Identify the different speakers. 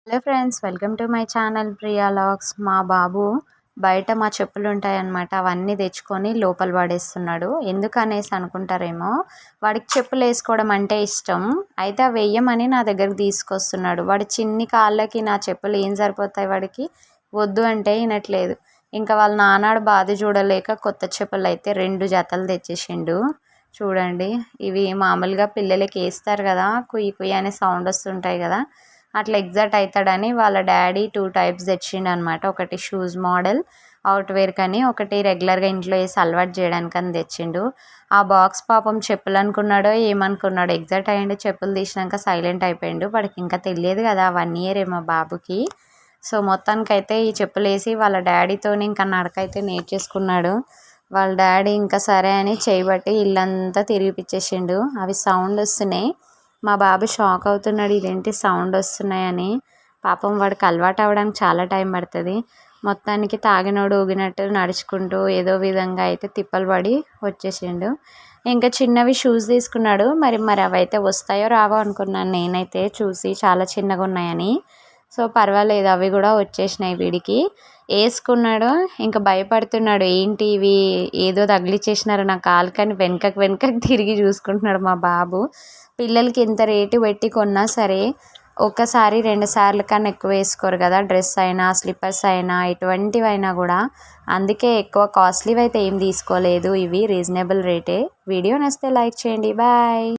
Speaker 1: Hello friends, welcome to my channel Priya logs. మా బాబు బయట మా చెప్పులు ఉంటాయన్నమాట, అవన్నీ తెచ్చుకొని లోపల పడేస్తున్నాడు. ఎందుకనేసి అనుకుంటారేమో, వాడికి చెప్పులు వేసుకోవడం అంటే ఇష్టం. అయితే అవి వేయమని నా దగ్గరకు తీసుకొస్తున్నాడు. వాడి చిన్ని కాళ్ళకి నా చెప్పులు ఏం సరిపోతాయి, వాడికి వద్దు అంటే వినట్లేదు. ఇంకా వాళ్ళ నాన్నాడు బాధ చూడలేక కొత్త చెప్పులు అయితే 2 జతలు తెచ్చేసిండు. చూడండి, ఇవి మామూలుగా పిల్లలకి వేస్తారు కదా, కుయ్యి కుయ్యి అనే సౌండ్ వస్తుంటాయి కదా, అట్లా ఎగ్జాక్ట్ అవుతాడని వాళ్ళ డాడీ 2 టైప్స్ తెచ్చిండు అనమాట. ఒకటి షూస్ మోడల్ అవుట్వేర్ కని, ఒకటి రెగ్యులర్గా ఇంట్లో వేసి అలవాటు చేయడానికి అని తెచ్చిండు. ఆ బాక్స్ పాపం చెప్పులు అనుకున్నాడో ఏమనుకున్నాడో, ఎగ్జాక్ట్ అయ్యిండు. చెప్పులు తీసినాక సైలెంట్ అయిపోయిండు. వాడికి ఇంకా తెలియదు కదా, 1 ఇయర్ మా బాబుకి. సో మొత్తానికైతే ఈ చెప్పులు వేసి వాళ్ళ డాడీతో ఇంకా నడకైతే నేర్చేసుకున్నాడు. వాళ్ళ డాడీ ఇంకా సరే అని చేయబట్టి ఇల్లంతా తిరిగిపిచ్చేసిండు. అవి సౌండ్ వస్తున్నాయి. మా బాబు షాక్ అవుతున్నాడు, ఇదేంటి సౌండ్ వస్తున్నాయని. పాపం వాడికి అలవాటు అవ్వడానికి చాలా టైం పడుతుంది. మొత్తానికి తాగినోడు ఊగినట్టు నడుచుకుంటూ ఏదో విధంగా అయితే తిప్పలు పడి వచ్చేసిండు. ఇంకా చిన్నవి షూస్ తీసుకున్నాడు. మరి అవైతే వస్తాయో రావో అనుకున్నాను నేనైతే, చూసి చాలా చిన్నగా ఉన్నాయని. సో పర్వాలేదు, అవి కూడా వచ్చేసినాయి వీడికి. వేసుకున్నాడు, ఇంకా భయపడుతున్నాడు, ఏంటి ఇవి ఏదో తగిలిచ్చేసినారు నా కాలుకని వెనకకి తిరిగి చూసుకుంటున్నాడు మా బాబు. పిల్లలకి ఎంత రేటు పెట్టి కొన్నా సరే ఒకసారి 2 సార్లు కన్నా ఎక్కువ వేసుకోరు కదా, డ్రెస్ అయినా స్లిప్పర్స్ అయినా ఎటువంటివైనా కూడా. అందుకే ఎక్కువ కాస్ట్లీవి అయితే ఏం తీసుకోలేదు, ఇవి రీజనబుల్ రేటే. వీడియో నచ్చితే లైక్ చేయండి. బాయ్.